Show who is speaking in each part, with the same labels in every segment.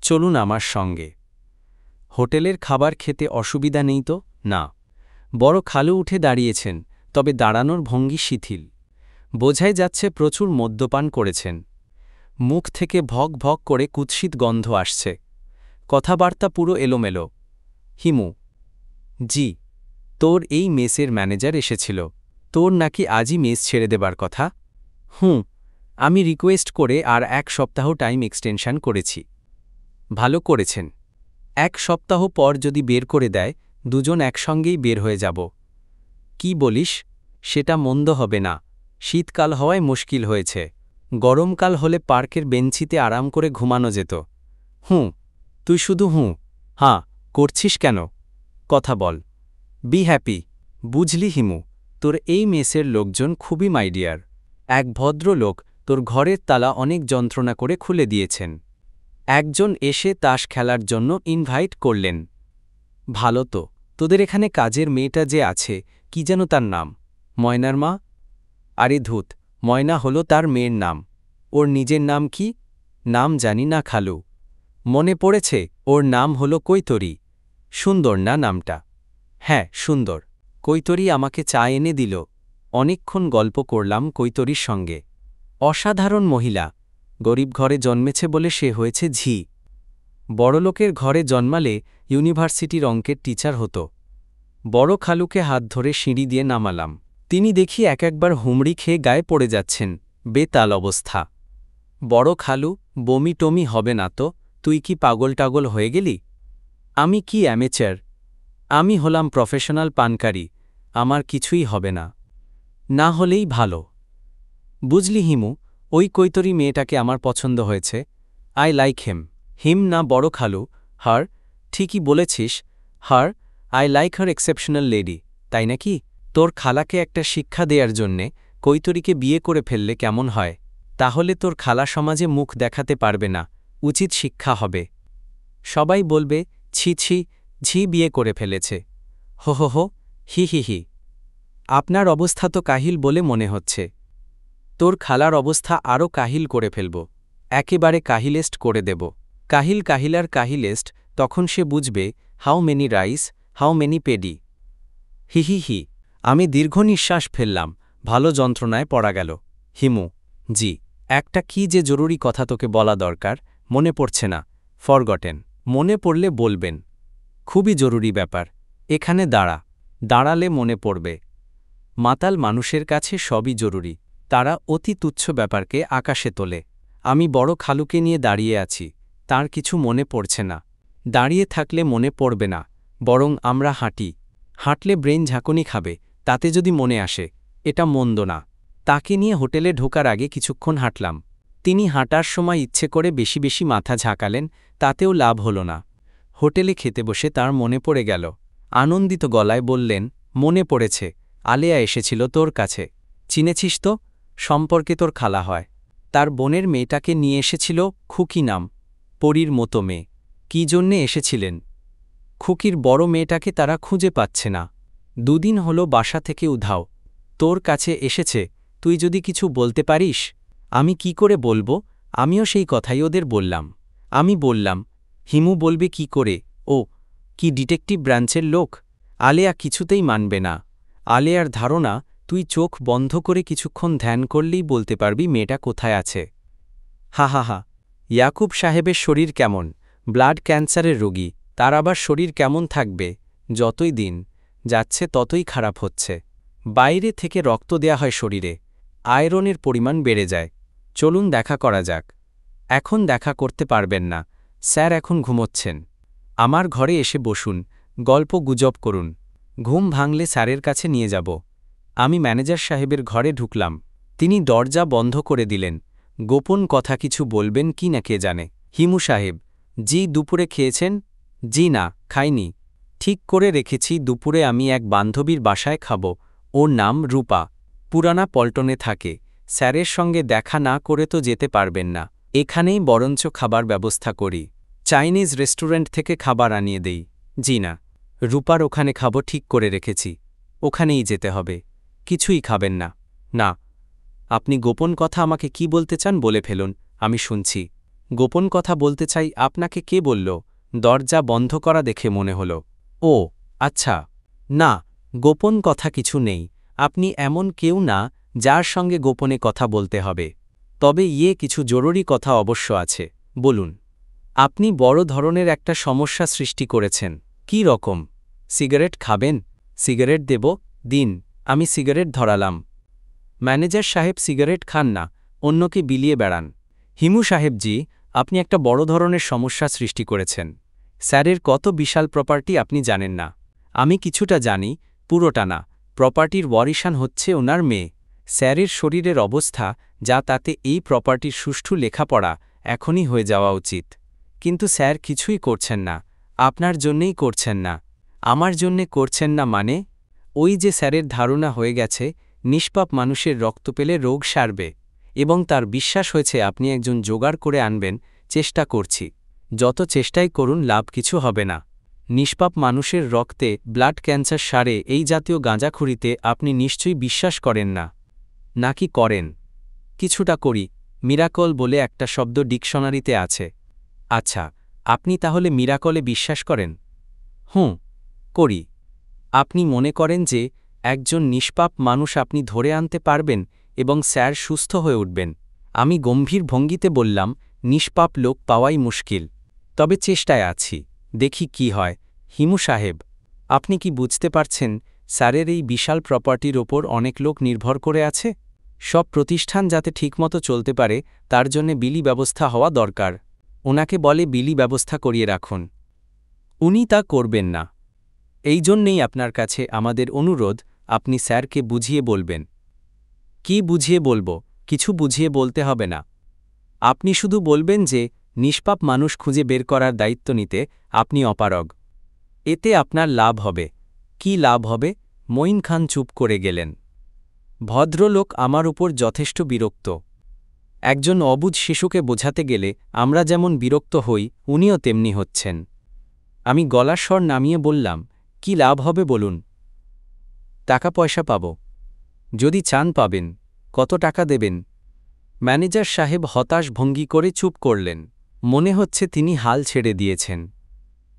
Speaker 1: চলুন আমার সঙ্গে। হোটেলের খাবার খেতে অসুবিধা নেই তো? না। বড় খালু উঠে দাঁড়িয়েছেন, তবে দাঁড়ানোর ভঙ্গি শিথিল। বোঝাই যাচ্ছে প্রচুর মদ্যপান করেছেন। মুখ থেকে ভক ভক করে কুৎসিত গন্ধ আসছে। কথাবার্তা পুরো এলোমেলো। হিমু: জি, তোর এই মেসের ম্যানেজার এসেছিল। তোর নাকি আজই মেস ছেড়ে দেবার কথা। আমি রিকোয়েস্ট করে আর 1 সপ্তাহ টাইম এক্সটেনশন করেছি। ভালো করেছেন। 1 সপ্তাহ পর যদি বের করে দেয়, দুজন একসঙ্গেই বের হয়ে যাব। কি বলিস? সেটা মন্দ হবে না। শীতকাল হওয়ায় মুশকিল হয়েছে। গরমকাল হলে পার্কের বেঞ্চিতে আরাম করে ঘুমানো যেত। তুই শুধু হ্যাঁ করছিস কেন? কথা বল। Be happy. বুঝলি হিমু, তোর এই মেসের লোকজন খুবই মাইডিয়ার। এক ভদ্রলোক তোর ঘরের তালা অনেক যন্ত্রণা করে খুলে দিয়েছেন। একজন এসে তাস খেলার জন্য ইনভাইট করলেন। ভালো তো, তোদের এখানে কাজের মেয়েটা যে আছে, কি যেন তার নাম? ময়নার মা? আরে ধুত, ময়না হলো তার মেয়ের নাম। ওর নিজের নাম কি? নাম জানি না খালু। মনে পড়েছে, ওর নাম হলো কৈতরী। সুন্দর না নামটা? হ্যাঁ, সুন্দর। কৈতরী আমাকে চা এনে দিল। অনেকক্ষণ গল্প করলাম কৈতরীর সঙ্গে। অসাধারণ মহিলা। গরিব ঘরে জন্মেছে বলে সে হয়েছে ঝি। বড়লোকের ঘরে জন্মালে ইউনিভার্সিটির অঙ্কের টিচার হতো। বড় খালুকে হাত ধরে সিঁড়ি দিয়ে নামালাম। তিনি দেখি একবার হুমড়ি খেয়ে গায়ে পড়ে যাচ্ছেন। বেতাল অবস্থা। বড় খালু: বমি টমি হবে না তো? তুই কি পাগল টাগল হয়ে গেলি? আমি কি অ্যামেচার? আমি হলাম প্রফেশনাল পানকারী। আমার কিছুই হবে না। না হলেই ভালো। বুঝলি হিমু, ওই কৈতরী মেয়েটাকে আমার পছন্দ হয়েছে। আই লাইক হিম না বড় খালু, হার। ঠিকই বলেছিস, her. I like her exceptional lady, তাই নাকি? তোর খালাকে একটা শিক্ষা দেয়ার জন্যে কৈতরীকে বিয়ে করে ফেললে কেমন হয়? তাহলে তোর খালা সমাজে মুখ দেখাতে পারবে না, উচিত শিক্ষা হবে। সবাই বলবে, ছি ছি, ঝি বিয়ে করে ফেলেছে। হো, হি। আপনার অবস্থা তো কাহিল বলে মনে হচ্ছে। তোর খালার অবস্থা আরও কাহিল করে ফেলব। একেবারে কাহিলেস্ট করে দেব। কাহিলার কাহিলেস্ট, তখন সে বুঝবে how many rice, how many paddy. হি। আমি দীর্ঘ নিঃশ্বাস ফেললাম। ভালো যন্ত্রণায় পড়া গেল। হিমু: জি, একটা কি যে জরুরি কথা তোকে বলা দরকার, মনে পড়ছে না। ফরগটেন। মনে পড়লে বলবেন। খুবই জরুরি ব্যাপার। এখানে দাঁড়ালে মনে পড়বে। মাতাল মানুষের কাছে সবই জরুরি। তারা অতি তুচ্ছ ব্যাপারকে আকাশে তোলে। আমি বড় খালুকে নিয়ে দাঁড়িয়ে আছি। তার কিছু মনে পড়ছে না। দাঁড়িয়ে থাকলে মনে পড়বে না, বরং আমরা হাঁটলে ব্রেন ঝাঁকুনি খাবে, তাতে যদি মনে আসে, এটা মন্দ না। তাকে নিয়ে হোটেলে ঢোকার আগে কিছুক্ষণ হাঁটলাম। তিনি হাঁটার সময় ইচ্ছে করে বেশি বেশি মাথা ঝাঁকালেন, তাতেও লাভ হল না। হোটেলে খেতে বসে তার মনে পড়ে গেল। আনন্দিত গলায় বললেন, মনে পড়েছে, আলেয়া এসেছিল তোর কাছে। চিনেছিস তো? সম্পর্কে তোর খালা হয়। তার বোনের মেয়েটাকে নিয়ে এসেছিল, খুকি নাম। পরীর মতো মেয়ে। কি জন্যে এসেছিলেন? খুকির বড় মেয়েটাকে তারা খুঁজে পাচ্ছে না। 2 দিন হলো বাসা থেকে উধাও। তোর কাছে এসেছে, তুই যদি কিছু বলতে পারিস। আমি কি করে বলবো? আমিও সেই কথাই ওদের বললাম। আমি বললাম, হিমু বলবে কি করে? ও কি ডিটেকটিভ ব্রাঞ্চের লোক? আলেয়া কিছুতেই মানবে না। আলেয়ার ধারণা, তুই চোখ বন্ধ করে কিছুক্ষণ ধ্যান করলেই বলতে পারবি মেয়েটা কোথায় আছে। হা। ইয়াকুব সাহেবের শরীর কেমন? ব্লাড ক্যান্সারের রোগী। তার আবার শরীর কেমন থাকবে? যতই দিন যাচ্ছে ততই খারাপ হচ্ছে। বাইরে থেকে রক্ত দেয়া হয় শরীরে, আয়রনের পরিমাণ বেড়ে যায়। চলুন দেখা করা যাক। এখন দেখা করতে পারবেন না, স্যার এখন ঘুমোচ্ছেন। আমার ঘরে এসে বসুন, গল্প গুজব করুন। ঘুম ভাঙলে স্যারের কাছে নিয়ে যাব। আমি ম্যানেজার সাহেবের ঘরে ঢুকলাম। তিনি দরজা বন্ধ করে দিলেন। গোপন কথা কিছু বলবেন কি না কে জানে। হিমু সাহেব: জি, দুপুরে খেয়েছেন? জি না, খাইনি। ঠিক করে রেখেছি দুপুরে আমি এক বান্ধবীর বাসায় খাব। ওর নাম রূপা। পুরানা পল্টনে থাকে। স্যারের সঙ্গে দেখা না করে তো যেতে পারবেন না। এখানেই বরঞ্চ খাবার ব্যবস্থা করি। চাইনিজ রেস্টুরেন্ট থেকে খাবার আনিয়ে দেই। জি না, রূপার ওখানে খাব ঠিক করে রেখেছি। ওখানেই যেতে হবে। কিছুই খাবেন না? না। আপনি গোপন কথা আমাকে কি বলতে চান বলে ফেলুন, আমি শুনছি। গোপন কথা বলতে চাই। আপনাকে কে বলল? দরজা বন্ধ করা দেখে মনে হল। ও আচ্ছা, না, গোপন কথা কিছু নেই। আপনি এমন কেউ না যার সঙ্গে গোপনে কথা বলতে হবে। তবে কিছু জরুরি কথা অবশ্য আছে। বলুন। আপনি বড় ধরনের একটা সমস্যা সৃষ্টি করেছেন। কী রকম? সিগারেট খাবেন? সিগারেট দেব? দিন। আমি সিগারেট ধরালাম। ম্যানেজার সাহেব সিগারেট খান না, অন্যকে বিলিয়ে বেড়ান। হিমু সাহেবজি, আপনি একটা বড় ধরনের সমস্যা সৃষ্টি করেছেন। স্যারের কত বিশাল প্রপার্টি আপনি জানেন না। আমি কিছুটা জানি, পুরোটা না। প্রপার্টির ওয়ারিশান হচ্ছে ওনার মেয়ে। স্যারের শরীরের অবস্থা যা, তাতে এই প্রপার্টির সুষ্ঠু লেখাপড়া এখনই হয়ে যাওয়া উচিত। কিন্তু স্যার কিছুই করছেন না। আপনার জন্যেই করছেন না। আমার জন্যে করছেন না মানে? ওই যে স্যারের ধারণা হয়ে গেছে নিষ্পাপ মানুষের রক্ত পেলে রোগ সারবে, এবং তার বিশ্বাস হয়েছে আপনি একজন জোগাড় করে আনবেন। চেষ্টা করছি। যত চেষ্টাই করুন লাভ কিছু হবে না। নিষ্পাপ মানুষের রক্তে ব্লাড ক্যান্সার সারে এই জাতীয় গাঁজাখুরিতে আপনি নিশ্চয়ই বিশ্বাস করেন না। নাকি করেন? কিছুটা করি। মিরাকল বলে একটা শব্দ ডিকশনারিতে আছে। আচ্ছা, আপনি তাহলে মিরাকলে বিশ্বাস করেন? হুঁ, করি। আপনি মনে করেন যে একজন নিষ্পাপ মানুষ আপনি ধরে আনতে পারবেন এবং স্যার সুস্থ হয়ে উঠবেন? আমি গম্ভীর ভঙ্গিতে বললাম, নিষ্পাপ লোক পাওয়াই মুশকিল। তবে চেষ্টায় আছি, দেখি কি হয়। হিমু সাহেব, আপনি কি বুঝতে পারছেন স্যারের এই বিশাল প্রপার্টির ওপর অনেক লোক নির্ভর করে আছে? সব প্রতিষ্ঠান যাতে ঠিকমতো চলতে পারে তার জন্যে বিলি ব্যবস্থা হওয়া দরকার। ওনাকে বলে বিলি ব্যবস্থা করিয়ে রাখুন। উনি তা করবেন না। এই জন্যেই আপনার কাছে আমাদের অনুরোধ, আপনি স্যারকে বুঝিয়ে বলবেন। কি বুঝিয়ে বলবো? কিছু বুঝিয়ে বলতে হবে না। আপনি শুধু বলবেন যে নিষ্পাপ মানুষ খুঁজে বের করার দায়িত্ব নিতে আপনি অপারগ। এতে আপনার লাভ হবে। কি লাভ হবে? মঈন খান চুপ করে গেলেন। ভদ্রলোক আমার উপর যথেষ্ট বিরক্ত। একজন অবুঝ শিশুকে বোঝাতে গেলে আমরা যেমন বিরক্ত হই, উনিও তেমনি হচ্ছেন। আমি গলার স্বর নামিয়ে বললাম, কি লাভ হবে বলুন? টাকা পয়সা পাব। যদি চান পাবেন। কত টাকা দেবেন? ম্যানেজার সাহেব হতাশ ভঙ্গি করে চুপ করলেন। মনে হচ্ছে তিনি হাল ছেড়ে দিয়েছেন।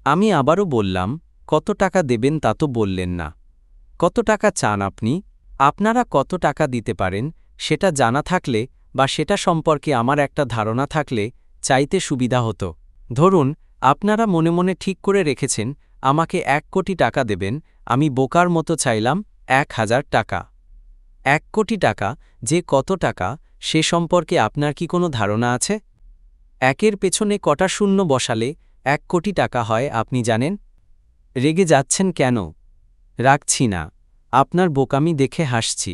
Speaker 1: আমি আবারও বললাম, কত টাকা দেবেন তা তো বললেন না। কত টাকা চান আপনি? আপনারা কত টাকা দিতে পারেন সেটা জানা থাকলে বা সেটা সম্পর্কে আমার একটা ধারণা থাকলে চাইতে সুবিধা হতো। ধরুন, আপনারা মনে মনে ঠিক করে রেখেছেন আমাকে 1 কোটি টাকা দেবেন। আমি বোকার মতো চাইলাম 1000 টাকা। 1 কোটি টাকা যে কত টাকা সে সম্পর্কে আপনার কি কোনো ধারণা আছে? একের পেছনে কটা শূন্য বসালে 1 কোটি টাকা হয় আপনি জানেন? রেগে যাচ্ছেন কেন? রাখছি না, আপনার বোকামি দেখে হাসছি।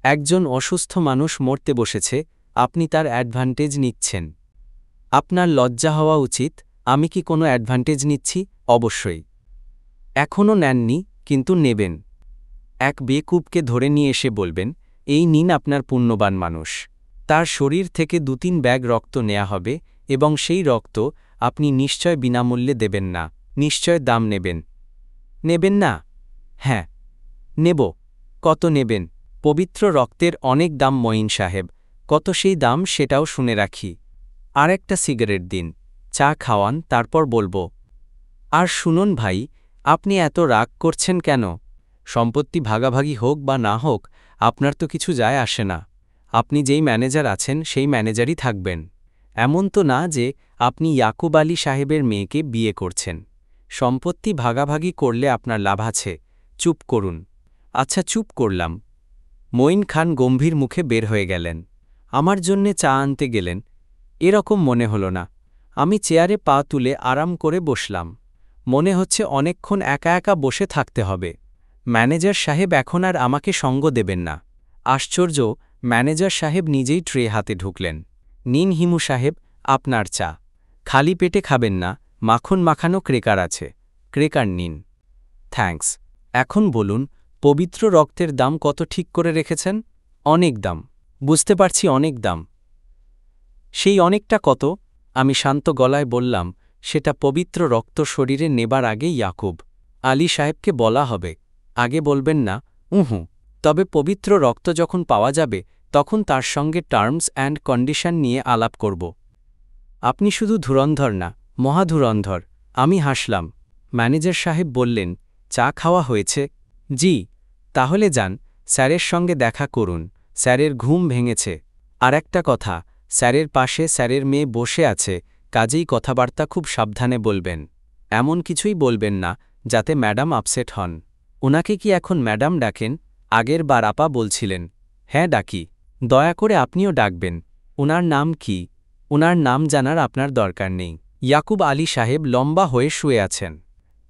Speaker 1: একজন অসুস্থ মানুষ মরতে বসেছে, আপনি তার অ্যাডভান্টেজ নিচ্ছেন। আপনার লজ্জা হওয়া উচিত। আমি কি কোনো অ্যাডভান্টেজ নিচ্ছি? অবশ্যই। এখনও নেননি, কিন্তু নেবেন। এক বেকুবকে ধরে নিয়ে এসে বলবেন, এই নিন আপনার পুণ্যবান মানুষ। তার শরীর থেকে 2-3 ব্যাগ রক্ত নেওয়া হবে এবং সেই রক্ত আপনি নিশ্চয় বিনামূল্যে দেবেন না। নিশ্চয় দাম নেবেন। নেবেন না? হ্যাঁ, নেব। কত নেবেন? পবিত্র রক্তের অনেক দাম মঈন সাহেব। কত সেই দাম সেটাও শুনে রাখি। আর একটা সিগারেট দিন। চা খাওয়ান, তারপর বলবো। আর শুনুন ভাই, আপনি এত রাগ করছেন কেন? সম্পত্তি ভাগাভাগি হোক বা না হোক আপনার তো কিছু যায় আসে না। আপনি যেই ম্যানেজার আছেন সেই ম্যানেজারই থাকবেন। এমন তো না যে আপনি ইয়াকুব আলী সাহেবের মেয়েকে বিয়ে করছেন। সম্পত্তি ভাগাভাগি করলে আপনার লাভ আছে। চুপ করুন। আচ্ছা, চুপ করলাম। মঈন খান গম্ভীর মুখে বের হয়ে গেলেন। আমার জন্যে চা আনতে গেলেন এরকম মনে হল না। আমি চেয়ারে পা তুলে আরাম করে বসলাম। মনে হচ্ছে অনেকক্ষণ একা একা বসে থাকতে হবে। ম্যানেজার সাহেব এখন আর আমাকে সঙ্গ দেবেন না। আশ্চর্য, ম্যানেজার সাহেব নিজেই ট্রে হাতে ঢুকলেন। নিন হিমু সাহেব, আপনার চা। খালি পেটে খাবেন না, মাখন মাখানো ক্রেকার আছে। ক্রেকার নিন। থ্যাঙ্কস। এখন বলুন, পবিত্র রক্তের দাম কত ঠিক করে রেখেছেন? অনেক দাম। বুঝতে পারছি, অনেক দাম। সেই অনেকটা কত? আমি শান্ত গলায় বললাম, সেটা পবিত্র রক্ত শরীরে নেবার আগে ইয়াকুব আলী সাহেবকে বলা হবে। আগে বলবেন না? উহুঁ। তবে পবিত্র রক্ত যখন পাওয়া যাবে তখন তার সঙ্গে টার্মস অ্যান্ড কন্ডিশন নিয়ে আলাপ করব। আপনি শুধু ধুরন্ধর না, মহাধুরন্ধর। আমি হাসলাম। ম্যানেজার সাহেব বললেন, চা খাওয়া হয়েছে? জি। তাহলে যান, স্যারের সঙ্গে দেখা করুন। স্যারের ঘুম ভেঙেছে। আর একটা কথা, স্যারের পাশে স্যারের মেয়ে বসে আছে, কাজেই কথাবার্তা খুব সাবধানে বলবেন। এমন কিছুই বলবেন না যাতে ম্যাডাম আপসেট হন। ওনাকে কি এখন ম্যাডাম ডাকেন? আগের বার আপা বলছিলেন। হ্যাঁ ডাকি। দয়া করে আপনিও ডাকবেন। ওনার নাম কি? ওনার নাম জানার আপনার দরকার নেই। ইয়াকুব আলী সাহেব লম্বা হয়ে শুয়ে আছেন।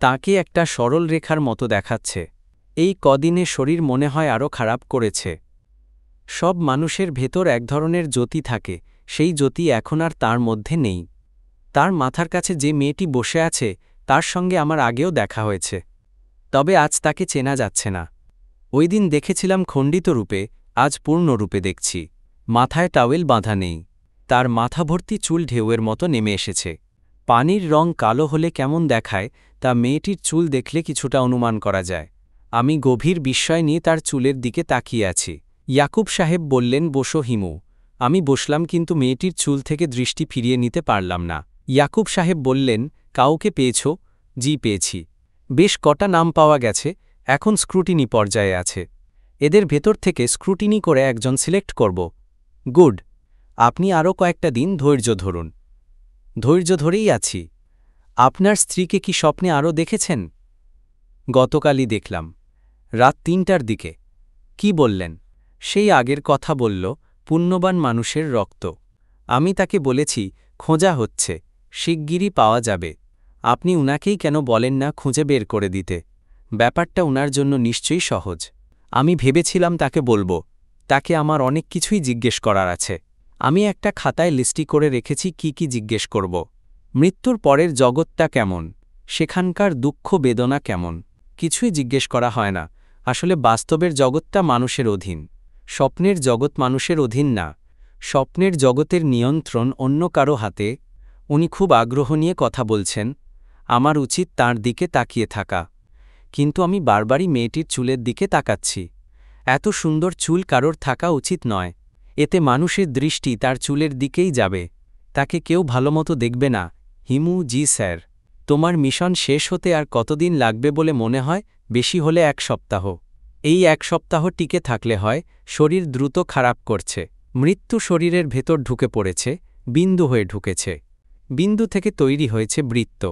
Speaker 1: তাকে একটা সরল রেখার মতো দেখাচ্ছে। এই কদিনে শরীর মনে হয় আরও খারাপ করেছে। সব মানুষের ভেতর এক ধরনের জ্যোতি থাকে, সেই জ্যোতি এখন আর তার মধ্যে নেই। তার মাথার কাছে যে মেয়েটি বসে আছে, তার সঙ্গে আমার আগেও দেখা হয়েছে। তবে আজ তাকে চেনা যাচ্ছে না। ওই দিন দেখেছিলাম খণ্ডিত রূপে, আজ পূর্ণ রূপে দেখছি। মাথায় টাওয়েল বাঁধা নেই। তার মাথা ভর্তি চুল ঢেউয়ের মতো নেমে এসেছে। পানির রং কালো হলে কেমন দেখায় তা মেয়েটির চুল দেখলে কিছুটা অনুমান করা যায়। আমি গভীর বিস্ময় নিয়ে তার চুলের দিকে তাকিয়ে আছি। ইয়াকুব সাহেব বললেন, বসো হিমু। আমি বসলাম, কিন্তু মেয়েটির চুল থেকে দৃষ্টি ফিরিয়ে নিতে পারলাম না। ইয়াকুব সাহেব বললেন, কাউকে পেয়েছ? জি পেয়েছি। বেশ কটা নাম পাওয়া গেছে, এখন স্ক্রুটিনি পর্যায়ে আছে। এদের ভেতর থেকে স্ক্রুটিনি করে একজন সিলেক্ট করব। গুড। আপনি আরও কয়েকটা দিন ধৈর্য ধরুন। ধৈর্য ধরেই আছি। আপনার স্ত্রীকে কি স্বপ্নে আরও দেখেছেন? গতকালই দেখলাম, রাত ৩টার দিকে। কি বললেন? সেই আগের কথা বলল, পুণ্যবান মানুষের রক্ত। আমি তাকে বলেছি, খোঁজা হচ্ছে, শিগগিরই পাওয়া যাবে। আপনি উনাকেই কেন বলেন না খুঁজে বের করে দিতে? ব্যাপারটা উনার জন্য নিশ্চয়ই সহজ। আমি ভেবেছিলাম তাকে বলবো। তাকে আমার অনেক কিছুই জিজ্ঞেস করার আছে। আমি একটা খাতায় লিস্টি করে রেখেছি কি কি জিজ্ঞেস করব। মৃত্যুর পরের জগৎটা কেমন? সেখানকার দুঃখ বেদনা কেমন? কিছুই জিজ্ঞেস করা হয় না। আসলে বাস্তবের জগৎটা মানুষের অধীন। স্বপ্নের জগৎ মানুষের অধীন না। স্বপ্নের জগতের নিয়ন্ত্রণ অন্য কারো হাতে। উনি খুব আগ্রহ নিয়ে কথা বলছেন। আমার উচিত তাঁর দিকে তাকিয়ে থাকা। কিন্তু আমি বারবারই মেয়েটির চুলের দিকে তাকাচ্ছি। এত সুন্দর চুল কারোর থাকা উচিত নয়। এতে মানুষের দৃষ্টি তার চুলের দিকেই যাবে। তাকে কেউ ভালোমতো দেখবে না। হিমু, জি স্যার। তোমার মিশন শেষ হতে আর কতদিন লাগবে বলে মনে হয়? বেশি হলে 1 সপ্তাহ। এই 1 সপ্তাহ টিকে থাকলে হয়, শরীর দ্রুত খারাপ করছে। মৃত্যু শরীরের ভেতর ঢুকে পড়েছে, বিন্দু হয়ে ঢুকেছে। বিন্দু থেকে তৈরি হয়েছে বৃত্ত।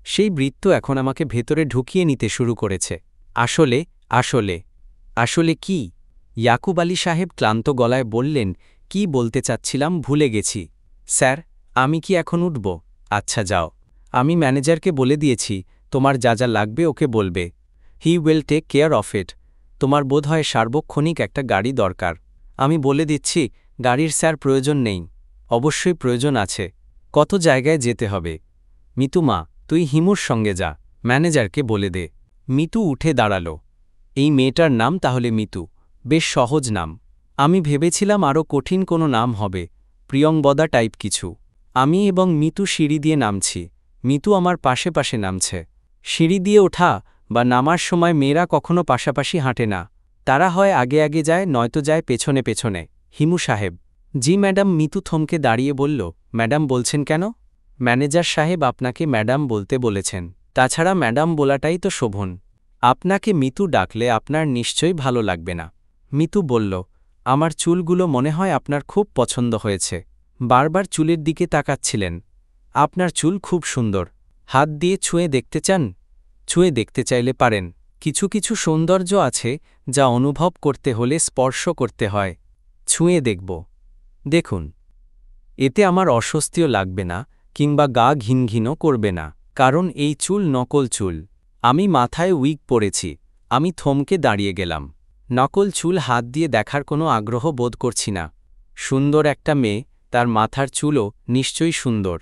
Speaker 1: সেই বৃত্ত এখন আমাকে ভেতরে ঢুকিয়ে নিতে শুরু করেছে। আসলে আসলে আসলে কি? ইয়াকুব আলী সাহেব ক্লান্ত গলায় বললেন, কি বলতে চাচ্ছিলাম ভুলে গেছি। স্যার, আমি কি এখন উঠব? আচ্ছা যাও। আমি ম্যানেজারকে বলে দিয়েছি, তোমার যা যা লাগবে ওকে বলবে। He will take care of it. তোমার বোধহয় সার্বক্ষণিক একটা গাড়ি দরকার। আমি বলে দিচ্ছি, গাড়ির স্যার প্রয়োজন নেই। অবশ্যই প্রয়োজন আছে। কত জায়গায় যেতে হবে? মিতু মা, তুই হিমুর সঙ্গে যা, ম্যানেজারকে বলে দে। মিতু উঠে দাঁড়াল। এই মেয়েটার নাম তাহলে মিতু। বেশ সহজ নাম। আমি ভেবেছিলাম আরও কঠিন কোনো নাম হবে, প্রিয়ংবদা টাইপ কিছু। আমি এবং মিতু সিঁড়ি দিয়ে নামছি। মিতু আমার পাশে পাশে নামছে। সিঁড়ি দিয়ে ওঠা বা নামার সময় মেয়েরা কখনো পাশাপাশি হাঁটে না। তারা হয় আগে আগে যায়, নয়তো যায় পেছনে পেছনে। হিমু সাহেব। জি ম্যাডাম। মিতু থমকে দাঁড়িয়ে বলল, ম্যাডাম বলছেন কেন? ম্যানেজার সাহেব আপনাকে ম্যাডাম বলতে বলেছেন। তাছাড়া ম্যাডাম বলাটাই তো শোভন। আপনাকে মিতু ডাকলে আপনার নিশ্চয়ই ভালো লাগবে না। মিতু বলল, আমার চুলগুলো মনে হয় আপনার খুব পছন্দ হয়েছে। বারবার চুলের দিকে তাকাচ্ছিলেন। আপনার চুল খুব সুন্দর। হাত দিয়ে ছুঁয়ে দেখতে চান? ছুঁয়ে দেখতে চাইলে পারেন। কিছু কিছু সৌন্দর্য আছে যা অনুভব করতে হলে স্পর্শ করতে হয়। ছুঁয়ে দেখব। দেখুন। এতে আমার অস্বস্তিও লাগবে না, কিংবা গা ঘিনঘিনও করবে না, কারণ এই চুল নকল চুল। আমি মাথায় উইগ পরেছি। আমি থমকে দাঁড়িয়ে গেলাম। নকল চুল হাত দিয়ে দেখার কোনো আগ্রহ বোধ করছি না। সুন্দর একটা মেয়ে, তার মাথার চুলও নিশ্চয়ই সুন্দর।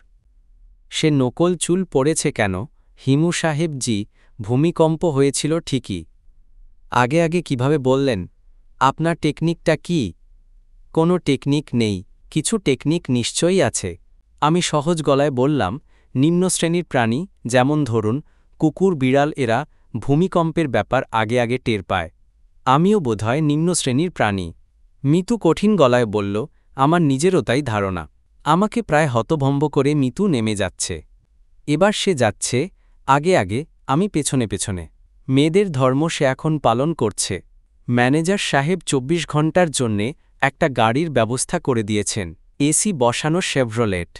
Speaker 1: সে নকল চুল পড়েছে কেন? হিমু সাহেব জি, ভূমিকম্প হয়েছিল ঠিকই। আগে আগে কিভাবে বললেন? আপনার টেকনিকটা কি? কোনো টেকনিক নেই। কিছু টেকনিক নিশ্চয়ই আছে। আমি সহজ গলায় বললাম, নিম্ন শ্রেণীর প্রাণী, যেমন ধরুন কুকুর, বিড়াল, এরা ভূমিকম্পের ব্যাপার আগে আগে টের পায়। আমিও বোধহয় নিম্ন শ্রেণীর প্রাণী। মিতু কঠিন গলায় বলল, আমার নিজেরও তাই ধারণা। আমাকে প্রায় হতভম্ব করে মিতু নেমে যাচ্ছে। এবার সে যাচ্ছে আগে আগে, আমি পেছনে পেছনে। মেয়েদের ধর্ম সে এখন পালন করছে। ম্যানেজার সাহেব ২৪ ঘণ্টার জন্যে একটা গাড়ির ব্যবস্থা করে দিয়েছেন, এসি বসানো শেভরোলেট।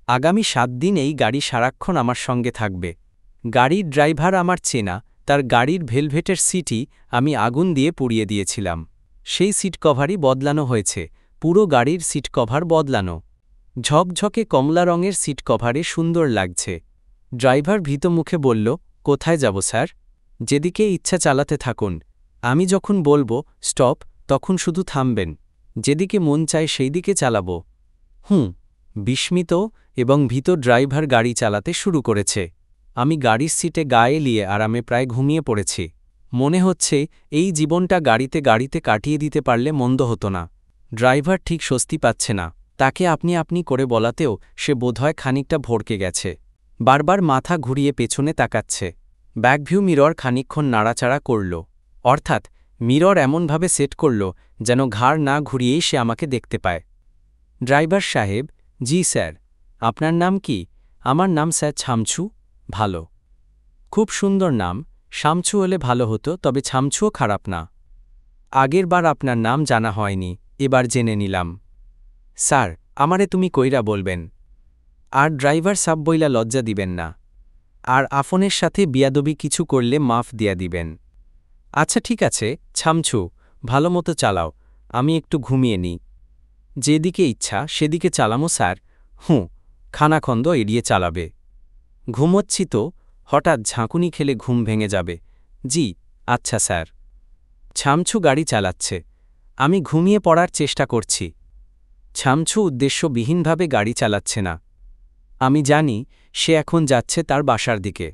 Speaker 1: আগামী ৭ দিন এই গাড়ি সারাক্ষণ আমার সঙ্গে থাকবে। গাড়ির ড্রাইভার আমার চেনা, তার গাড়ির ভেলভেটের সিটই আমি আগুন দিয়ে পুড়িয়ে দিয়েছিলাম। সেই সিট কভারই বদলানো হয়েছে, পুরো গাড়ির সিট কভার বদলানো। ঝকঝকে কমলা রঙের সিট কভারে সুন্দর লাগছে। ড্রাইভার ভীত মুখে বলল, কোথায় যাব স্যার? যেদিকে ইচ্ছা চালাতে থাকুন। আমি যখন বলবো স্টপ, তখন শুধু থামবেন। যেদিকে মন চায় সেই দিকে চালাব। বিস্মিত এবং ভীত ড্রাইভার গাড়ি চালাতে শুরু করেছে। আমি গাড়ির সিটে গায়ে লিয়ে আরামে প্রায় ঘুমিয়ে পড়েছি। মনে হচ্ছে এই জীবনটা গাড়িতে গাড়িতে কাটিয়ে দিতে পারলে মন্দ হতো না। ড্রাইভার ঠিক স্বস্তি পাচ্ছে না। তাকে আপনি আপনি করে বলাতেও সে বোধহয় খানিকটা ভড়কে গেছে। বারবার মাথা ঘুরিয়ে পেছনে তাকাচ্ছে। ব্যাকভিউ মিরর খানিকক্ষণ নাড়াচাড়া করল, অর্থাৎ মিরর এমনভাবে সেট করল যেন ঘাড় না ঘুরিয়েই সে আমাকে দেখতে পায়। ড্রাইভার সাহেব, জি স্যার। আপনার নাম কি? আমার নাম স্যার ছামছু। ভালো, খুব সুন্দর নাম। শামছু হলে ভালো হতো, তবে ছামছুও খারাপ না। আগের বার আপনার নাম জানা হয়নি, এবার জেনে নিলাম। স্যার, আমারে তুমি কইরা বলবেন। আর ড্রাইভার সাব বইলা লজ্জা দিবেন না। আর আফনের সাথে বিয়াদবি কিছু করলে মাফ দিয়া দিবেন। আচ্ছা ঠিক আছে ছামছু, ভালো মতো চালাও, আমি একটু ঘুমিয়ে নিই। যেদিকে ইচ্ছা সেদিকে চালামো স্যার। খানাখন্দ এড়িয়ে চালাবে। ঘুমোচ্ছি তো, হঠাৎ ঝাঁকুনি খেলে ঘুম ভেঙে যাবে। জি আচ্ছা স্যার। ছামছু গাড়ি চালাচ্ছে, আমি ঘুমিয়ে পড়ার চেষ্টা করছি। ছামছু উদ্দেশ্যবিহীনভাবে গাড়ি চালাচ্ছে না। আমি জানি সে এখন যাচ্ছে তার বাসার দিকে।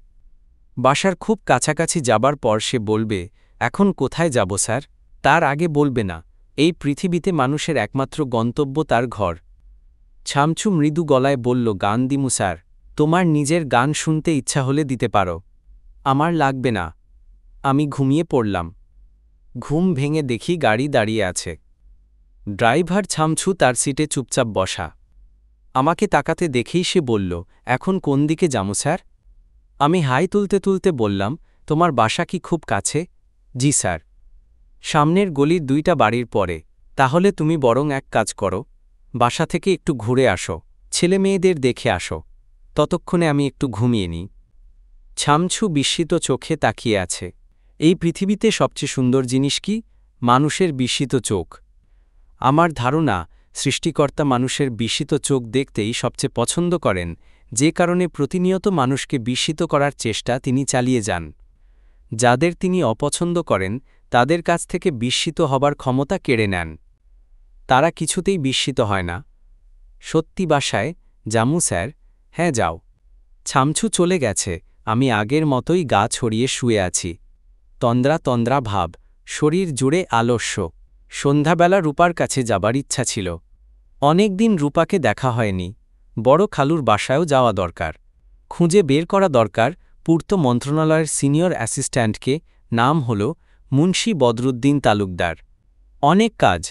Speaker 1: বাসার খুব কাছাকাছি যাবার পর সে বলবে, এখন কোথায় যাব স্যার? তার আগে বলবে না, এই পৃথিবীতে মানুষের একমাত্র গন্তব্য তার ঘর। ছামছু মৃদু গলায় বলল, গান দিমু স্যার। তোমার নিজের গান শুনতে ইচ্ছা হলে দিতে পারো। আমার লাগবে না। আমি ঘুমিয়ে পড়লাম। ঘুম ভেঙে দেখি গাড়ি দাঁড়িয়ে আছে। ড্রাইভার ছামছু তার সিটে চুপচাপ বসা। আমাকে তাকাতে দেখেই সে বলল, এখন কোন দিকে যামু স্যার? আমি হাই তুলতে তুলতে বললাম, তোমার বাসা কি খুব কাছে? জি স্যার। সামনের গলির ২টা বাড়ির পরে। তাহলে তুমি বরং এক কাজ করো, বাসা থেকে একটু ঘুরে আসো, ছেলে মেয়েদের দেখে আসো। ততক্ষণে আমি একটু ঘুমিয়ে নিই। ছামছু বিস্মিত চোখে তাকিয়ে আছে। এই পৃথিবীতে সবচেয়ে সুন্দর জিনিস কি? মানুষের বিস্মিত চোখ। আমার ধারণা সৃষ্টিকর্তা মানুষের বিস্মিত চোখ দেখতেই সবচেয়ে পছন্দ করেন, যে কারণে প্রতিনিয়ত মানুষকে বিস্মিত করার চেষ্টা তিনি চালিয়ে যান। যাদের তিনি অপছন্দ করেন তাদের কাছ থেকে বিস্মিত হবার ক্ষমতা কেড়ে নেন। তারা কিছুতেই বিস্মিত হয় না। সত্যি বাসায় জামু স্যার? হ্যাঁ যাও। ছামছু চলে গেছে। আমি আগের মতোই গা ছড়িয়ে শুয়ে আছি। তন্দ্রা তন্দ্রা ভাব, শরীর জুড়ে আলস্য। সন্ধ্যাবেলা রূপার কাছে যাবার ইচ্ছা ছিল। অনেক দিন রূপাকে দেখা হয়নি। বড় খালুর বাসায়ও যাওয়া দরকার। খুঁজে বের করা দরকার পূর্ত মন্ত্রণালয়ের সিনিয়র অ্যাসিস্ট্যান্টকে, নাম হল মুন্সি বদরুদ্দিন তালুকদার। অনেক কাজ,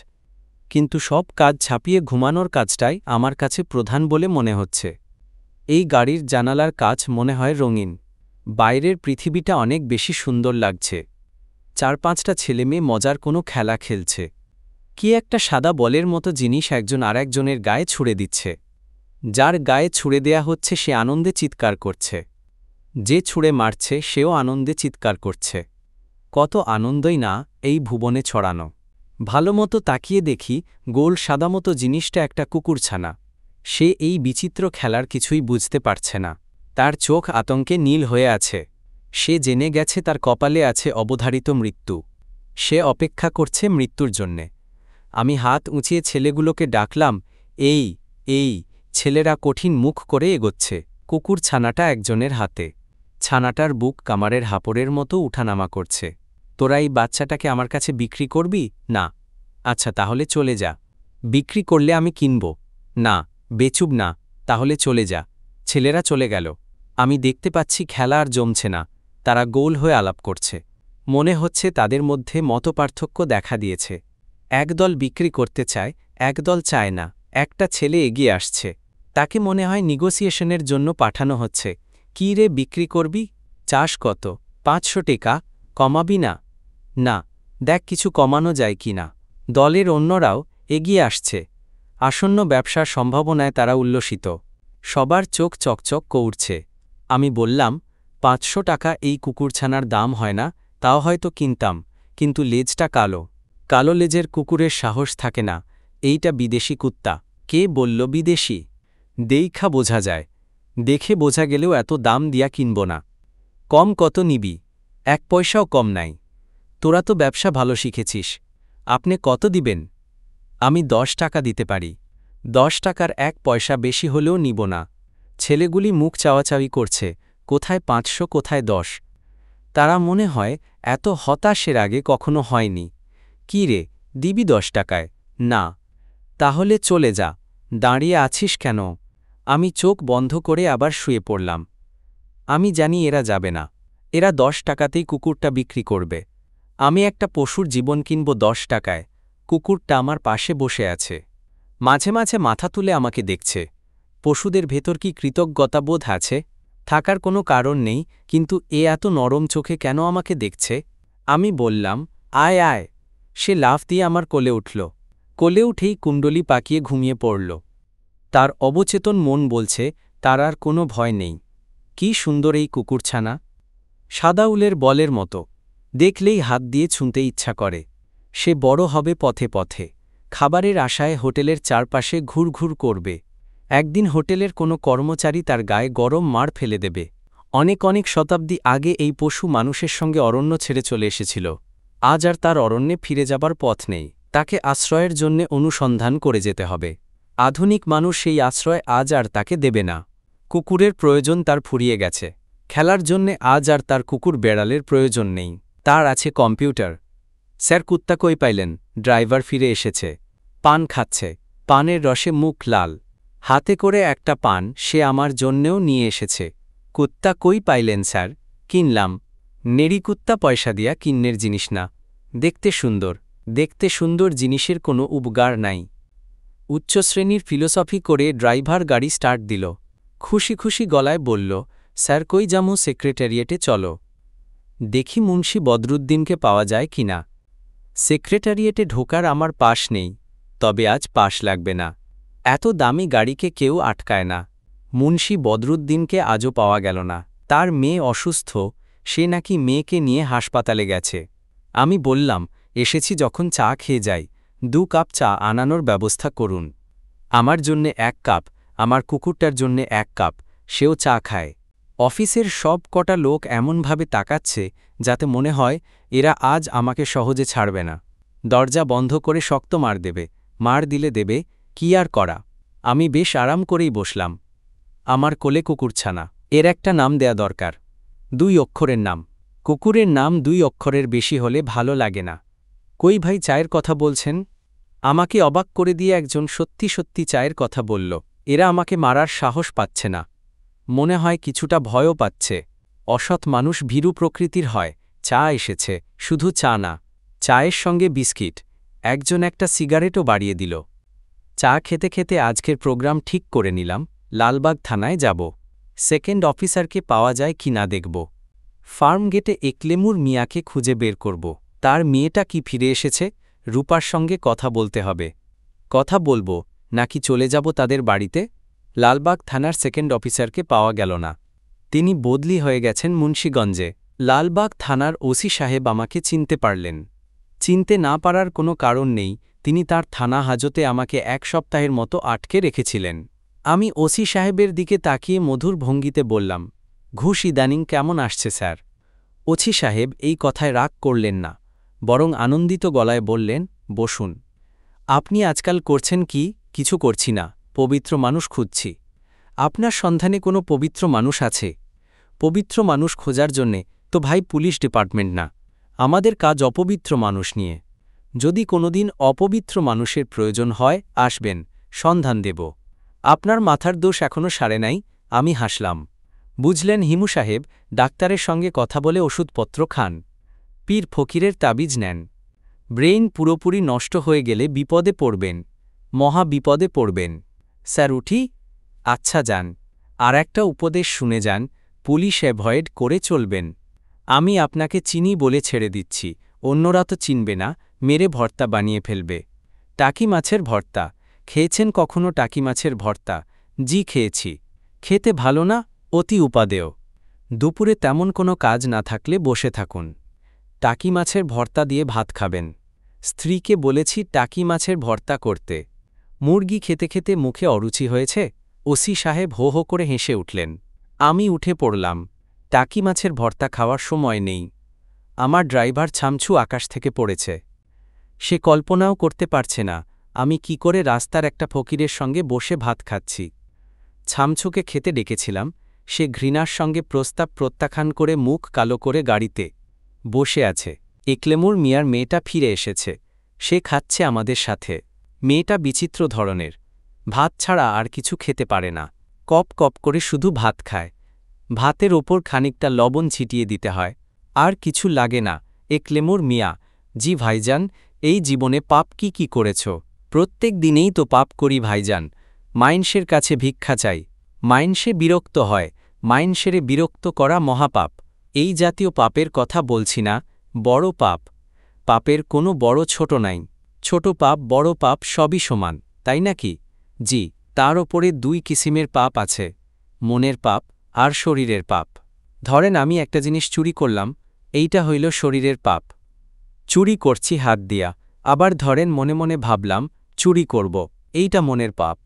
Speaker 1: কিন্তু সব কাজ ছাপিয়ে ঘুমানোর কাজটাই আমার কাছে প্রধান বলে মনে হচ্ছে। এই গাড়ির জানালার কাজ মনে হয় রঙিন। বাইরের পৃথিবীটা অনেক বেশি সুন্দর লাগছে। ৪-৫টা ছেলেমেয়ে মজার কোনো খেলা খেলছে। কি একটা সাদা বলের মতো জিনিস একজন আরেকজনের গায়ে ছুঁড়ে দিচ্ছে। যার গায়ে ছুঁড়ে দেয়া হচ্ছে সে আনন্দে চিৎকার করছে। যে ছুঁড়ে মারছে সেও আনন্দে চিৎকার করছে। কত আনন্দই না এই ভুবনে ছড়ানো। ভালোমতো তাকিয়ে দেখি গোল সাদামতো জিনিসটা একটা কুকুরছানা। সে এই বিচিত্র খেলার কিছুই বুঝতে পারছে না। তার চোখ আতঙ্কে নীল হয়ে আছে। সে জেনে গেছে তার কপালে আছে অবধারিত মৃত্যু। সে অপেক্ষা করছে মৃত্যুর জন্যে। আমি হাত উঁচিয়ে ছেলেগুলোকে ডাকলাম, এই এই। ছেলেরা কঠিন মুখ করে এগোচ্ছে। কুকুর ছানাটা একজনের হাতে। ছানাটার বুক কামারের হাপড়ের মতো উঠানামা করছে। তোরা এই বাচ্চাটাকে আমার কাছে বিক্রি করবি? না। আচ্ছা তাহলে চলে যা। বিক্রি করলে আমি কিনব। না। বেচুব না। তাহলে চলে যা। ছেলেরা চলে গেল। আমি দেখতে পাচ্ছি খেলা আর জমছে না। তারা গোল হয়ে আলাপ করছে। মনে হচ্ছে তাদের মধ্যে মতপার্থক্য দেখা দিয়েছে। একদল বিক্রি করতে চায়, একদল চায় না। একটা ছেলে এগিয়ে আসছে। তাকে মনে হয় নিগোসিয়েশনের জন্য পাঠানো হচ্ছে। কী রে, বিক্রি করবি? চাস কত? 500 টাকা। কমাবি না? না, দেখ কিছু কমানো যায় কি না। দলের অন্যরাও এগিয়ে আসছে। আসন্ন ব্যবসার সম্ভাবনায় তারা উল্লসিত। সবার চোখ চকচক করছে। আমি বললাম, 500 টাকা এই কুকুরছানার দাম হয় না, তাও হয়তো কিনতাম, কিন্তু লেজটা কালো। কালো লেজের কুকুরের সাহস থাকে না। এইটা বিদেশি কুত্তা। কে বলল বিদেশি? দেইখা বোঝা যায়। দেখে বোঝা গেলেও এত দাম দিয়া কিনব না। কম কত নিবি? 1 পয়সাও কম নাই। তোরা তো ব্যবসা ভালো শিখেছিস। আপনি কত দিবেন? আমি 10 টাকা দিতে পারি। 10 টাকার 1 পয়সা বেশি হলেও নিব না। ছেলেগুলি মুখ চাওয়াচাওয়ি করছে, কোথায় 500, কোথায় 10। তারা মনে হয় এত হতাশের আগে কখনো হয়নি। কি রে, দিবি 10 টাকায়? না। তাহলে চলে যা। দাঁড়িয়ে আছিস কেন? আমি চোখ বন্ধ করে আবার শুয়ে পড়লাম। আমি জানি এরা যাবে না। এরা 10 টাকাতেই কুকুরটা বিক্রি করবে। আমি একটা পশুর জীবন কিনব 10 টাকায়। কুকুরটা আমার পাশে বসে আছে। মাঝে মাঝে মাথা তুলে আমাকে দেখছে। পশুদের ভেতর কি কৃতজ্ঞতাবোধ আছে? থাকার কোনো কারণ নেই, কিন্তু এ এত নরম চোখে কেন আমাকে দেখছে? আমি বললাম, আয় আয়। সে লাফ দিয়ে আমার কোলে উঠল। কোলে উঠেই কুণ্ডলি পাকিয়ে ঘুমিয়ে পড়ল। তার অবচেতন মন বলছে তার আর কোনো ভয় নেই। কি সুন্দর এই কুকুরছানা! সাদা উলের বলের মতো। দেখলেই হাত দিয়ে ছুঁতে ইচ্ছা করে। সে বড় হবে পথে পথে। খাবারের আশায় হোটেলের চারপাশে ঘুরঘুর করবে। একদিন হোটেলের কোনো কর্মচারী তার গায়ে গরম মার ফেলে দেবে। অনেক অনেক শতাব্দী আগে এই পশু মানুষের সঙ্গে অরণ্য ছেড়ে চলে এসেছিল। আজ আর তার অরণ্যে ফিরে যাবার পথ নেই। তাকে আশ্রয়ের জন্যে অনুসন্ধান করে যেতে হবে। আধুনিক মানুষ সেই আশ্রয় আজ আর তাকে দেবে না। কুকুরের প্রয়োজন তার ফুরিয়ে গেছে। খেলার জন্যে আজ আর তার কুকুর বেড়ালের প্রয়োজন নেই। তার আছে কম্পিউটার। স্যার, কুত্তা কই পাইলেন? ড্রাইভার ফিরে এসেছে। পান খাচ্ছে। পানের রসে মুখ লাল। হাতে করে একটা পান সে আমার জন্যেও নিয়ে এসেছে। কুত্তা কই পাইলেন স্যার? কিনলাম। নেড়ি কুত্তা পয়সা দিয়া কিন্নের জিনিস না। দেখতে সুন্দর। দেখতে সুন্দর জিনিসের কোনো উপকার নাই। উচ্চশ্রেণীর ফিলোসফি করে ড্রাইভার গাড়ি স্টার্ট দিল। খুশি খুশি গলায় বলল, স্যার কই যামু? সেক্রেটারিয়েটে চলো। দেখি মুন্সি বদরুদ্দিনকে পাওয়া যায় কিনা। সেক্রেটারিয়েটে ঢোকার আমার পাস নেই, তবে আজ পাস লাগবে না। এত দামি গাড়িকে কেউ আটকায় না। মুন্সি বদরুদ্দিনকে আজও পাওয়া গেল না। তার মেয়ে অসুস্থ, সে নাকি মেয়েকে নিয়ে হাসপাতালে গেছে। আমি বললাম, এসেছি যখন চা খেয়ে যাই, 2 কাপ চা আনানোর ব্যবস্থা করুন। আমার জন্যে 1 কাপ, আমার কুকুরটার জন্যে 1 কাপ, সেও চা খায়। অফিসের সব কটা লোক এমনভাবে তাকাচ্ছে যাতে মনে হয় এরা আজ আমাকে সহজে ছাড়বে না। দরজা বন্ধ করে শক্ত মার দেবে। মার দিলে দেবে, কি আর করা। আমি বেশ আরাম করেই বসলাম। আমার কোলে কুকুরছানা। এর একটা নাম দেয়া দরকার। 2 অক্ষরের নাম। কুকুরের নাম 2 অক্ষরের বেশি হলে ভালো লাগে না। কই ভাই, চায়ের কথা বলছেন? আমাকে অবাক করে দিয়ে একজন সত্যি সত্যি চায়ের কথা বলল। এরা আমাকে মারার সাহস পাচ্ছে না। মনে হয় কিছুটা ভয়ও পাচ্ছে। অসৎ মানুষ ভীরু প্রকৃতির হয়। চা এসেছে, শুধু চা না, চায়ের সঙ্গে বিস্কিট। একজন একটা সিগারেটও বাড়িয়ে দিল। চা খেতে খেতে আজকের প্রোগ্রাম ঠিক করে নিলাম। লালবাগ থানায় যাব। সেকেন্ড অফিসারকে পাওয়া যায় কি না দেখব। ফার্ম গেটে একলেমুর মিয়াকে খুঁজে বের করব। তার মেয়েটা কি ফিরে এসেছে? রূপার সঙ্গে কথা বলতে হবে। কথা বলবো নাকি চলে যাব তাদের বাড়িতে? লালবাগ থানার সেকেন্ড অফিসারকে পাওয়া গেল না। তিনি বদলি হয়ে গেছেন মুন্সিগঞ্জে। লালবাগ থানার ওসি সাহেব আমাকে চিনতে পারলেন। চিনতে না পারার কোনো কারণ নেই, তিনি তার থানা হাজতে আমাকে 1 সপ্তাহের মতো আটকে রেখেছিলেন। আমি ওসি সাহেবের দিকে তাকিয়ে মধুর ভঙ্গিতে বললাম, ঘুষ ইদানিং কেমন আসছে স্যার? ওসি সাহেব এই কথায় রাগ করলেন না, বরং আনন্দিত গলায় বললেন, বসুন। আপনি আজকাল করছেন কি? কিছু করছি না, পবিত্র মানুষ খুঁজছি। আপনার সন্ধানে কোনো পবিত্র মানুষ আছে? পবিত্র মানুষ খোঁজার জন্যে তো ভাই পুলিশ ডিপার্টমেন্ট না, আমাদের কাজ অপবিত্র মানুষ নিয়ে। যদি কোনোদিন অপবিত্র মানুষের প্রয়োজন হয় আসবেন, সন্ধান দেব। আপনার মাথার দোষ এখনও সারে নাই। আমি হাসলাম। বুঝলেন হিমু সাহেব, ডাক্তারের সঙ্গে কথা বলে ওষুধপত্র খান, পীর ফকিরের তাবিজ নেন। ব্রেইন পুরোপুরি নষ্ট হয়ে গেলে বিপদে পড়বেন। মহা বিপদে পড়বেন। স্যার উঠি? আচ্ছা যান। আর একটা উপদেশ শুনে যান, পুলিশ অ্যাভয়েড করে চলবেন। আমি আপনাকে চিনি বলে ছেড়ে দিচ্ছি, অন্যরা তো চিনবে না, মেরে ভর্তা বানিয়ে ফেলবে। টাকি মাছের ভর্তা খেয়েছেন কখনো? টাকি মাছের ভর্তা? জি খেয়েছি। খেতে ভালো না? অতি উপাদেয়। দুপুরে তেমন কোনো কাজ না থাকলে বসে থাকুন, টাকি মাছের ভর্তা দিয়ে ভাত খাবেন। স্ত্রীকে বলেছি টাকি মাছের ভর্তা করতে। মুরগি খেতে খেতে মুখে অরুচি হয়েছে? ওসি সাহেব হো হো করে হেসে উঠলেন। আমি উঠে পড়লাম। টাকি মাছের ভর্তা খাওয়ার সময় নেই। আমার ড্রাইভার ছামছু আকাশ থেকে পড়েছে। সে কল্পনাও করতে পারছে না আমি কি করে রাস্তার একটা ফকিরের সঙ্গে বসে ভাত খাচ্ছি। ছামছুকে খেতে ডেকেছিলাম, সে ঘৃণার সঙ্গে প্রস্তাব প্রত্যাখ্যান করে মুখ কালো করে গাড়িতে বসে আছে। একলেমুর মিয়ার মেয়েটা ফিরে এসেছে, সে খাচ্ছে আমাদের সাথে। মেয়েটা বিচিত্র ধরনের, ভাত ছাড়া আর কিছু খেতে পারে না, কপ কপ করে শুধু ভাত খায়। ভাতের ওপর খানিকটা লবণ ছিটিয়ে দিতে হয়, আর কিছু লাগে না। একলেমুর মিয়া: জি ভাইজান, এই জীবনে পাপ কি কি করেছ? প্রত্যেক দিনেই তো পাপ করি ভাইজান, মাইনষের কাছে ভিক্ষা চাই। মাইনষে বিরক্ত হয়, মাইনষেরে বিরক্ত করা মহাপাপ। এই জাতীয় পাপের কথা বলছি না, বড় পাপ। পাপের কোনো বড় ছোট নাই, ছোট পাপ বড় পাপ সবই সমান, তাই নাকি? জি, তার ওপরে দুই কিসিমের পাপ আছে, মনের পাপ আর শরীরের পাপ। ধরেন আমি একটা জিনিস চুরি করলাম, এইটা হইল শরীরের পাপ, চুরি করছি হাত দিয়া। আবার ধরেন মনে মনে ভাবলাম চুরি করব, এইটা মনের পাপ।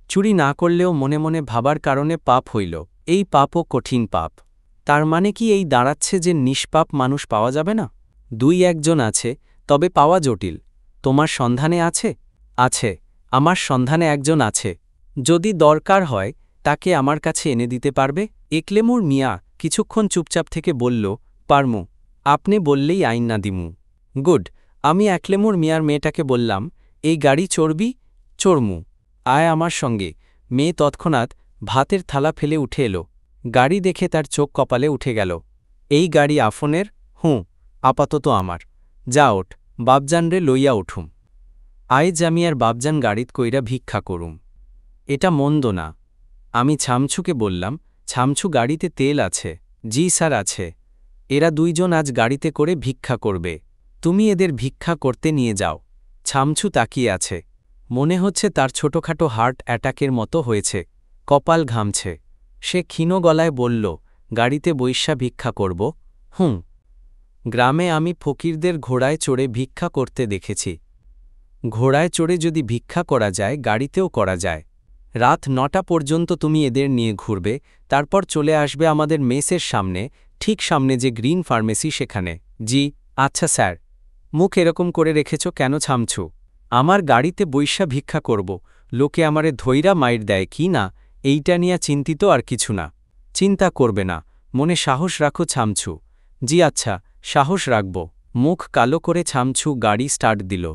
Speaker 1: চুরি না করলেও মনে মনে ভাবার কারণে পাপ হইল, এই পাপও কঠিন পাপ। তার মানে কি এই দাঁড়াচ্ছে যে নিষ্পাপ মানুষ পাওয়া যাবে না? দুই একজন আছে, তবে পাওয়া জটিল। তোমার সন্ধানে আছে? আছে, আমার সন্ধানে একজন আছে। যদি দরকার হয় তাকে আমার কাছে এনে দিতে পারবে? একলেমুর মিয়া কিছুক্ষণ চুপচাপ থেকে বলল, পারমু, আপনি বললেই আইন না দিমু। গুড। আমি একলেমুর মিয়ার মেয়েটাকে বললাম, এই গাড়ি চড়বি? চড়মু, আয় আমার সঙ্গে। মেয়ে তৎক্ষণাৎ ভাতের থালা ফেলে উঠে এলো। গাড়ি দেখে তার চোখ কপালে উঠে গেল। এই গাড়ি আফনের? হুঁ, আপাতত আমার। যা ওঠ, বাপজানরে লইয়া উঠুম। আইজ আমি আর বাপজান গাড়িত কইরা ভিক্ষা করুম। এটা মন্দ না। আমি ছামছুকে বললাম, ছামছু গাড়িতে তেল আছে? জি স্যার আছে। এরা দুইজন আজ গাড়িতে করে ভিক্ষা করবে, তুমি এদের ভিক্ষা করতে নিয়ে যাও। ছামছু তাকিয়ে আছে, মনে হচ্ছে তার ছোটখাটো হার্ট অ্যাটাকের মতো হয়েছে, কপাল ঘামছে। সে ক্ষীণ গলায় বলল, গাড়িতে বৈশ্যা ভিক্ষা করব? হুঁ। গ্রামে আমি ফকিরদের ঘোড়ায় চড়ে ভিক্ষা করতে দেখেছি। ঘোড়ায় চড়ে যদি ভিক্ষা করা যায়, গাড়িতেও করা যায়। রাত ৯টা পর্যন্ত তুমি এদের নিয়ে ঘুরবে, তারপর চলে আসবে আমাদের মেসের সামনে, ঠিক সামনে যে গ্রিন ফার্মেসি সেখানে। জি আচ্ছা স্যার। মুখ এরকম করে রেখেছ কেন ছামছু? আমার গাড়িতে বৈশ্যা ভিক্ষা করব, লোকে আমারে ধৈরা মাইর দেয় কি না, এইটা নিয়ে চিন্তিত, আর কিছু না। চিন্তা করবে না, মনে সাহস রাখো ছামছু। জি আচ্ছা, সাহস রাখব। মুখ কালো করে ছামছু গাড়ি স্টার্ট দিল।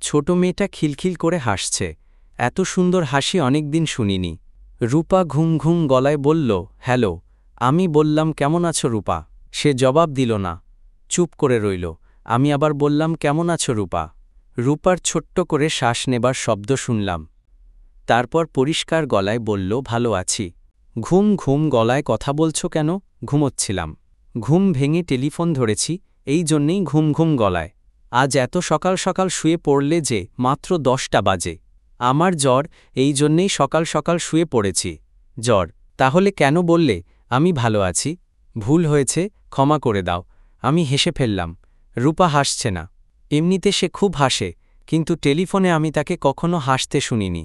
Speaker 1: ছোট মেয়েটা খিলখিল করে হাসছে, এত সুন্দর হাসি অনেকদিন শুনিনি। রূপা ঘুম ঘুম গলায় বলল, হ্যালো। আমি বললাম, কেমন আছো রূপা? সে জবাব দিল না, চুপ করে রইল। আমি আবার বললাম, কেমন আছো রূপা? রূপার ছোট্ট করে শ্বাস নেবার শব্দ শুনলাম। তারপর পরিষ্কার গলায় বলল, ভালো আছি। ঘুম ঘুম গলায় কথা বলছো কেন? ঘুমোচ্ছিলাম। ঘুম ভেঙে টেলিফোন ধরেছি, এই জন্যেই ঘুম ঘুম গলায়। আজ এত সকাল সকাল শুয়ে পড়লে যে? মাত্র 10টা বাজে। আমার জ্বর, এই জন্যেই সকাল সকাল শুয়ে পড়েছি। জ্বর? তাহলে কেন বললে আমি ভালো আছি? ভুল হয়েছে, ক্ষমা করে দাও। আমি হেসে ফেললাম। রূপা হাসছে না। এমনিতে সে খুব হাসে, কিন্তু টেলিফোনে আমি তাকে কখনো হাসতে শুনিনি।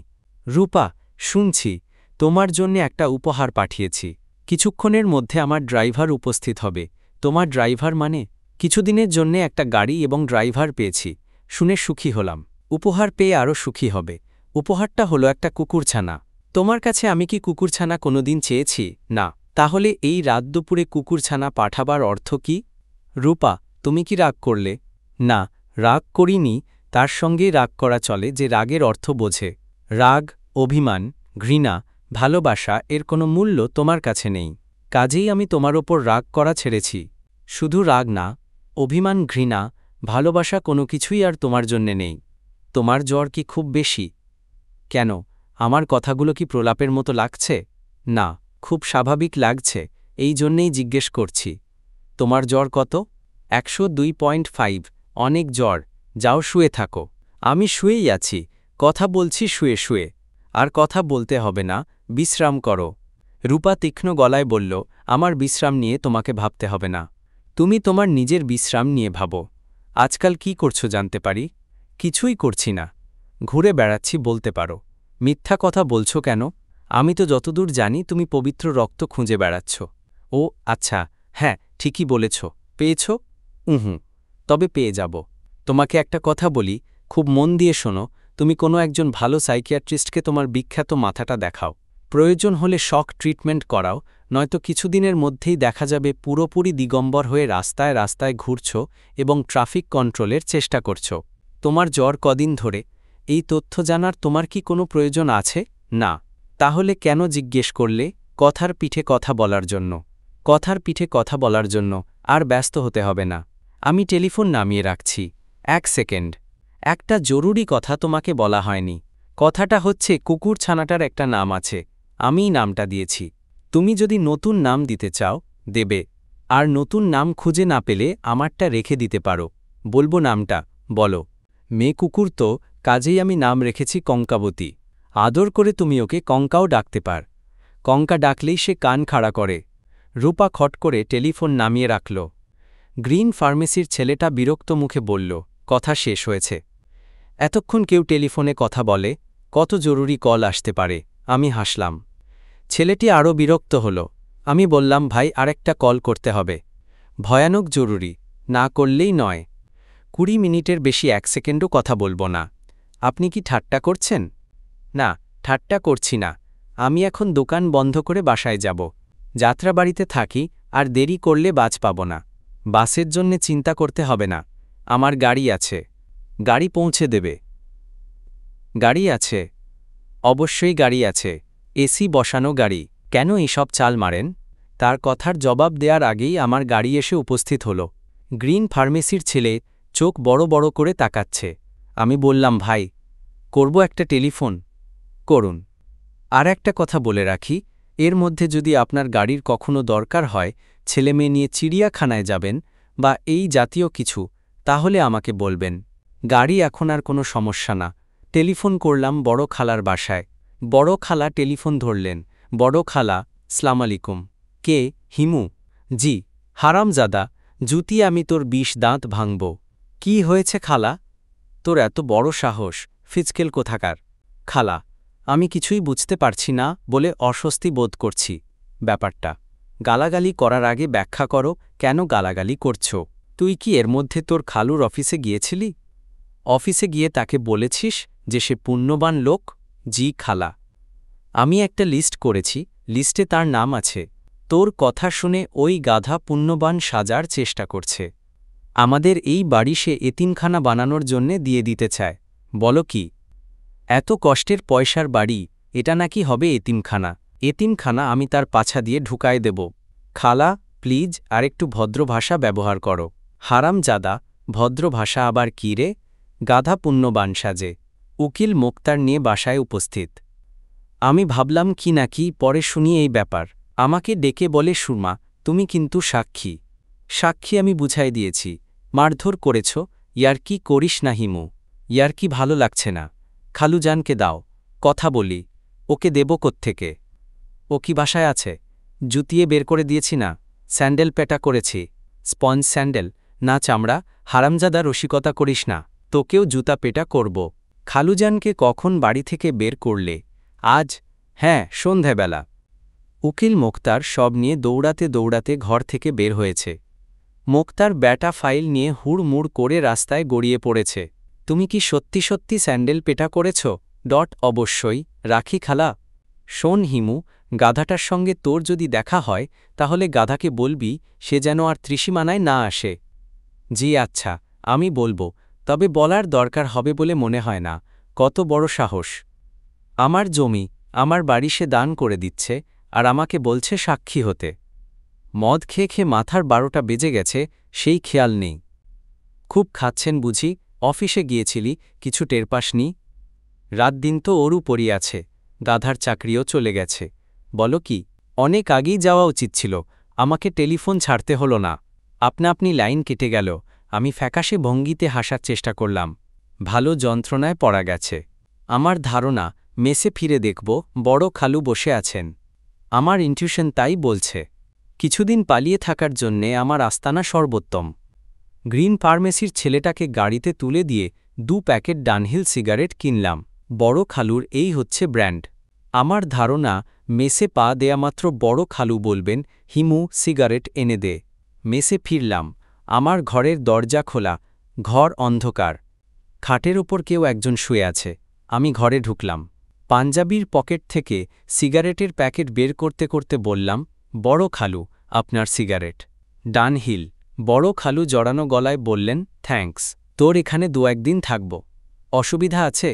Speaker 1: রূপা, শুনছি, তোমার জন্যে একটা উপহার পাঠিয়েছি। কিছুক্ষণের মধ্যে আমার ড্রাইভার উপস্থিত হবে। তোমার ড্রাইভার মানে? কিছুদিনের জন্যে একটা গাড়ি এবং ড্রাইভার পেয়েছি, শুনে সুখী হলাম। উপহার পেয়ে আরও সুখী হবে। উপহারটা হলো একটা কুকুরছানা। তোমার কাছে আমি কি কুকুরছানা কোনোদিন চেয়েছি? না। তাহলে এই রাত দুপুরে কুকুরছানা পাঠাবার অর্থ কি? রূপা, তুমি কি রাগ করলে? না, রাগ করিনি। তার সঙ্গেই রাগ করা চলে যে রাগের অর্থ বোঝে। রাগ, অভিমান, ঘৃণা, ভালোবাসা এর কোনো মূল্য তোমার কাছে নেই। কাজেই আমি তোমার ওপর রাগ করা ছেড়েছি। শুধু রাগ না, অভিমান, ঘৃণা, ভালোবাসা কোনো কিছুই আর তোমার জন্যে নেই। তোমার জ্বর কি খুব বেশি? কেন, আমার কথাগুলো কি প্রলাপের মতো লাগছে? না, খুব স্বাভাবিক লাগছে, এই জন্যেই জিজ্ঞেস করছি। তোমার জ্বর কত? 102.5। অনেক জ্বর, যাও শুয়ে থাকো। আমি শুয়েই আছি, কথা বলছি শুয়ে শুয়ে। আর কথা বলতে হবে না, বিশ্রাম করো। রূপা তীক্ষ্ণ গলায় বলল, আমার বিশ্রাম নিয়ে তোমাকে ভাবতে হবে না। তুমি তোমার নিজের বিশ্রাম নিয়ে ভাবো। আজকাল কি করছো জানতে পারি? কিছুই করছি না, ঘুরে বেড়াচ্ছি বলতে পারো। মিথ্যা কথা বলছো কেন? আমি তো যতদূর জানি তুমি পবিত্র রক্ত খুঁজে বেড়াচ্ছ। ও আচ্ছা, হ্যাঁ ঠিকই বলেছ। পেয়েছ? উহুঁ, তবে পেয়ে যাব। তোমাকে একটা কথা বলি, খুব মন দিয়ে শোনো। তুমি কোনো একজন ভালো সাইকিয়াট্রিস্টকে তোমার বিখ্যাত মাথাটা দেখাও। প্রয়োজন হলে শক ট্রিটমেন্ট করাও, নয়তো কিছুদিনের মধ্যেই দেখা যাবে পুরোপুরি দিগম্বর হয়ে রাস্তায় রাস্তায় ঘুরছ এবং ট্রাফিক কন্ট্রোলের চেষ্টা করছ। তোমার জ্বর কদিন ধরে? এই তথ্য জানার তোমার কি কোনো প্রয়োজন আছে? না। তাহলে কেন জিজ্ঞেস করলে? কথার পিঠে কথা বলার জন্য। কথার পিঠে কথা বলার জন্য আর ব্যস্ত হতে হবে না। আমি টেলিফোন নামিয়ে রাখছি। 1 সেকেন্ড। একটা জরুরি কথা তোমাকে বলা হয়নি। কথাটা হচ্ছে কুকুর ছানাটার একটা নাম আছে, আমিই নামটা দিয়েছি। তুমি যদি নতুন নাম দিতে চাও, দেবে। আর নতুন নাম খুঁজে না পেলে আমারটা রেখে দিতে পারো। বলবো নামটা? বলো। মেয়ে কুকুর তো, কাজেই আমি নাম রেখেছি কঙ্কাবতী। আদর করে তুমি ওকে কঙ্কাও ডাকতে পার। কঙ্কা ডাকলেই সে কান খাড়া করে। রূপা খট করে টেলিফোন নামিয়ে রাখল। গ্রিন ফার্মেসির ছেলেটা বিরক্ত মুখে বলল, কথা শেষ হয়েছে। এতক্ষণ কেউ টেলিফোনে কথা বলে, কত জরুরি কল আসতে পারে। আমি হাসলাম। ছেলেটি আরও বিরক্ত হল। আমি বললাম, ভাই আরেকটা কল করতে হবে। ভয়ানক জরুরি, না করলেই নয়। 20 মিনিটের বেশি 1 সেকেন্ডও কথা বলবো না। আপনি কি ঠাট্টা করছেন? না, ঠাট্টা করছি না। আমি এখন দোকান বন্ধ করে বাসায় যাব। যাত্রাবাড়িতে থাকি, আর দেরি করলে বাস পাব না। বাসের জন্যে চিন্তা করতে হবে না, আমার গাড়ি আছে। গাড়ি পৌঁছে দেবে। গাড়ি আছে? অবশ্যই গাড়ি আছে, এসি বসানো গাড়ি। কেন এসব চাল মারেন? তার কথার জবাব দেওয়ার আগেই আমার গাড়ি এসে উপস্থিত হল। গ্রিন ফার্মেসির ছেলে চোখ বড় বড় করে তাকাচ্ছে। আমি বললাম, ভাই, করব একটা টেলিফোন? করুন। আর একটা কথা বলে রাখি, এর মধ্যে যদি আপনার গাড়ির কখনো দরকার হয়, ছেলেমেয়ে নিয়ে চিড়িয়াখানায় যাবেন বা এই জাতীয় কিছু, তাহলে আমাকে বলবেন। গাড়ি এখন আর কোনো সমস্যা না। টেলিফোন করলাম বড় খালার বাসায়। বড় খালা টেলিফোন ধরলেন। বড় খালা, সালাম আলাইকুম। কে? হিমু। জি। হারামজাদা, জুতি আমি তোর 20 দাঁত ভাঙব। কি হয়েছে খালা? তোর এত বড় সাহস, ফিজকেল কোথাকার। খালা, আমি কিছুই বুঝতে পারছি না বলে অস্বস্তি বোধ করছি। ব্যাপারটা গালাগালি করার আগে ব্যাখ্যা করো, কেন গালাগালি করছ? তুই কি এর মধ্যে তোর খালুর অফিসে গিয়েছিলি? অফিসে গিয়ে তাকে বলেছিস যে সে পুণ্যবান লোক? জি খালা। আমি একটা লিস্ট করেছি, লিস্টে তার নাম আছে। তোর কথা শুনে ওই গাধা পুণ্যবান সাজার চেষ্টা করছে। আমাদের এই বাড়ি সে এতিমখানা বানানোর জন্যে দিয়ে দিতে চায়। বলো কি? এত কষ্টের পয়সার বাড়ি, এটা নাকি হবে এতিমখানা? এতিমখানা আমি তার পাছা দিয়ে ঢুকায় দেব। খালা, প্লিজ আরেকটু ভদ্র ভাষা ব্যবহার করো। হারামজাদা, ভদ্র ভাষা আবার কী রে? গাধা পুণ্যবান সাজে। উকিল মোক্তার নিয়ে বাসায় উপস্থিত। আমি ভাবলাম কি না কি, পরে শুনি এই ব্যাপার। আমাকে ডেকে বলে, সুরমা, তুমি কিন্তু সাক্ষী। সাক্ষী আমি বুঝাই দিয়েছি। মারধর করেছ, ইয়ার্কি করিস না হিমু। ইয়ার্কি ভালো লাগছে না। খালুজানকে দাও, কথা বলি। ওকে দেব কোত্থেকে? ও কি বাসায় আছে? জুতিয়ে বের করে দিয়েছি না, স্যান্ডেল পেটা করেছি। স্পঞ্জ স্যান্ডেল না চামড়া। হারামজাদা, রসিকতা করিস না, তোকেও জুতা পেটা করব। খালুজানকে কখন বাড়ি থেকে বের করলে? আজ? হ্যাঁ, সন্ধেবেলা। উকিল মোক্তার সব নিয়ে দৌড়াতে দৌড়াতে ঘর থেকে বের হয়েছে। মোক্তার ব্যাটা ফাইল নিয়ে হুড়মুড় করে রাস্তায় গড়িয়ে পড়েছে। তুমি কি সত্যি সত্যি স্যান্ডেল পেটা করেছ? অবশ্যই। রাখি খালা। শোন হিমু, গাধাটার সঙ্গে তোর যদি দেখা হয়, তাহলে গাধাকে বলবি সে যেন আর ত্রিসীমানায় না আসে। জি আচ্ছা, আমি বলবো, তবে বলার দরকার হবে বলে মনে হয় না। কত বড় সাহস! আমার জমি, আমার বাড়ি সে দান করে দিচ্ছে, আর আমাকে বলছে সাক্ষী হতে। মদ খেয়ে খেয়ে মাথার 12টা বেজে গেছে, সেই খেয়াল নেই। খুব খাচ্ছেন বুঝি? অফিসে গিয়েছিলি, কিছু টের পাসনি? রাত দিন তো ওরও পড়ি আছে, গাধার চাকরিও চলে গেছে। বলো কি? অনেক আগেই যাওয়া উচিত ছিল, আমাকে টেলিফোন ছাড়তে হলো না। আপনি লাইন কেটে গেল, আমি ফ্যাকাশে ভঙ্গিতে হাসার চেষ্টা করলাম। ভালো যন্ত্রণায় পড়া গেছে। আমার ধারণা, মেসে ফিরে দেখব বড় খালু বসে আছেন। আমার ইনটিউশন তাই বলছে। কিছুদিন পালিয়ে থাকার জন্যে আমার আস্তানা সর্বোত্তম। গ্রিন ফার্মেসির ছেলেটাকে গাড়িতে তুলে দিয়ে 2 প্যাকেট ডানহিল সিগারেট কিনলাম। বড় খালুর এই হচ্ছে ব্র্যান্ড। আমার ধারণা, মেসে পা দেয়া মাত্র বড় খালু বলবেন, হিমু, সিগারেট এনে দে। মেসে ফিরলাম। আমার ঘরের দরজা খোলা, ঘর অন্ধকার। খাটের ওপর কেউ একজন শুয়ে আছে। আমি ঘরে ঢুকলাম। পাঞ্জাবির পকেট থেকে সিগারেটের প্যাকেট বের করতে করতে বললাম, বড় খালু, আপনার সিগারেট। ডানহিল। বড় খালু জড়ানো গলায় বললেন, থ্যাঙ্কস। তোর এখানে 2-1 দিন থাকব। অসুবিধা আছে?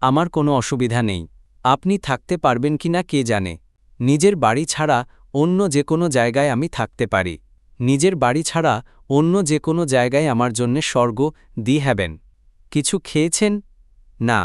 Speaker 1: আমার কোনো অসুবিধা নেই। আপনি থাকতে পারবেন কিনা কে জানে। নিজের বাড়ি ছাড়া অন্য যে কোনো জায়গায় আমি থাকতে পারি। নিজের বাড়ি ছাড়া অন্য যে কোনো জায়গায় আমার জন্যে স্বর্গ, দি হ্যাভেন। কিছু খেয়েছেন? না।